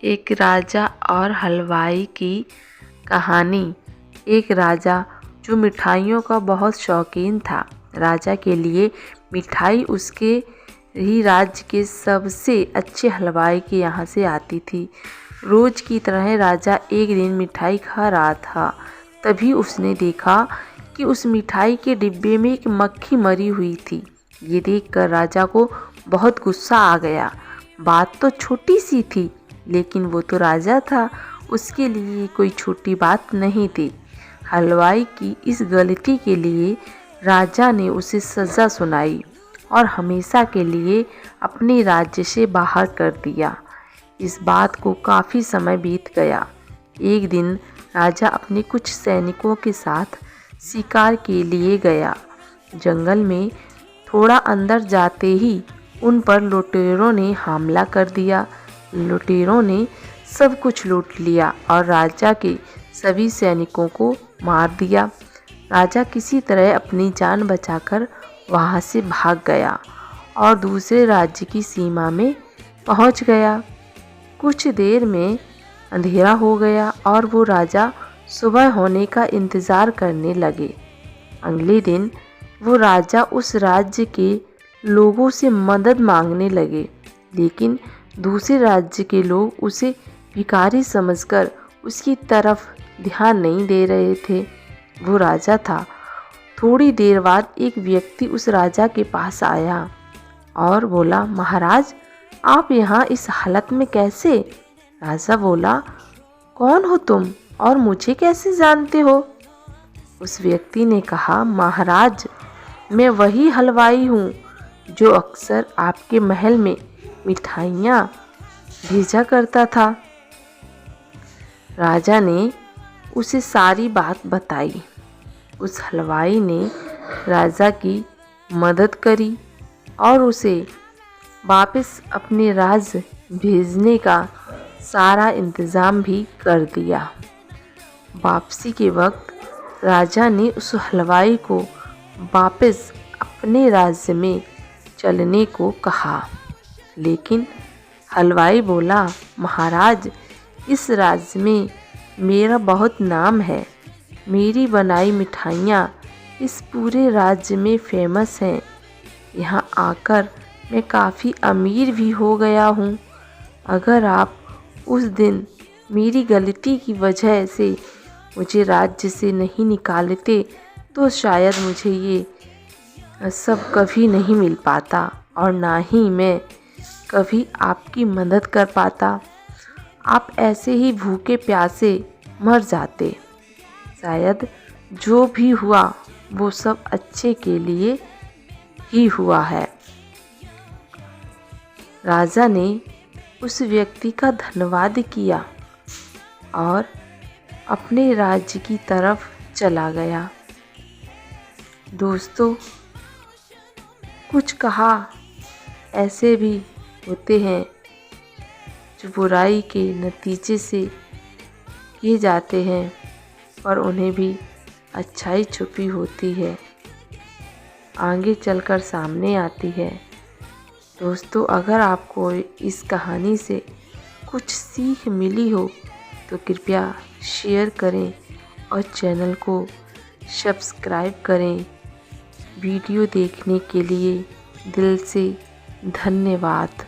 एक राजा और हलवाई की कहानी। एक राजा जो मिठाइयों का बहुत शौकीन था। राजा के लिए मिठाई उसके ही राज्य के सबसे अच्छे हलवाई के यहाँ से आती थी। रोज की तरह राजा एक दिन मिठाई खा रहा था। तभी उसने देखा कि उस मिठाई के डिब्बे में एक मक्खी मरी हुई थी। ये देखकर राजा को बहुत गुस्सा आ गया। बात तो छोटी सी थी, लेकिन वो तो राजा था, उसके लिए कोई छोटी बात नहीं थी। हलवाई की इस गलती के लिए राजा ने उसे सज़ा सुनाई और हमेशा के लिए अपने राज्य से बाहर कर दिया। इस बात को काफ़ी समय बीत गया। एक दिन राजा अपने कुछ सैनिकों के साथ शिकार के लिए गया। जंगल में थोड़ा अंदर जाते ही उन पर लुटेरों ने हमला कर दिया। लुटेरों ने सब कुछ लूट लिया और राजा के सभी सैनिकों को मार दिया। राजा किसी तरह अपनी जान बचाकर वहां से भाग गया और दूसरे राज्य की सीमा में पहुंच गया। कुछ देर में अंधेरा हो गया और वो राजा सुबह होने का इंतज़ार करने लगे। अगले दिन वो राजा उस राज्य के लोगों से मदद मांगने लगे, लेकिन दूसरे राज्य के लोग उसे भिखारी समझकर उसकी तरफ ध्यान नहीं दे रहे थे। वो राजा था। थोड़ी देर बाद एक व्यक्ति उस राजा के पास आया और बोला, महाराज, आप यहाँ इस हालत में कैसे? राजा बोला, कौन हो तुम और मुझे कैसे जानते हो? उस व्यक्ति ने कहा, महाराज, मैं वही हलवाई हूँ जो अक्सर आपके महल में मिठाइयाँ भेजा करता था। राजा ने उसे सारी बात बताई। उस हलवाई ने राजा की मदद करी और उसे वापस अपने राज्य भेजने का सारा इंतज़ाम भी कर दिया। वापसी के वक्त राजा ने उस हलवाई को वापस अपने राज्य में चलने को कहा, लेकिन हलवाई बोला, महाराज, इस राज्य में मेरा बहुत नाम है। मेरी बनाई मिठाइयाँ इस पूरे राज्य में फेमस हैं। यहाँ आकर मैं काफ़ी अमीर भी हो गया हूँ। अगर आप उस दिन मेरी गलती की वजह से मुझे राज्य से नहीं निकालते तो शायद मुझे ये सब कभी नहीं मिल पाता और ना ही मैं कभी आपकी मदद कर पाता। आप ऐसे ही भूखे प्यासे मर जाते। शायद जो भी हुआ वो सब अच्छे के लिए ही हुआ है। राजा ने उस व्यक्ति का धन्यवाद किया और अपने राज्य की तरफ चला गया। दोस्तों, कुछ कहा ऐसे भी होते हैं जो बुराई के नतीजे से किए जाते हैं, पर उन्हें भी अच्छाई छुपी होती है, आगे चलकर सामने आती है। दोस्तों, अगर आपको इस कहानी से कुछ सीख मिली हो तो कृपया शेयर करें और चैनल को सब्सक्राइब करें। वीडियो देखने के लिए दिल से धन्यवाद।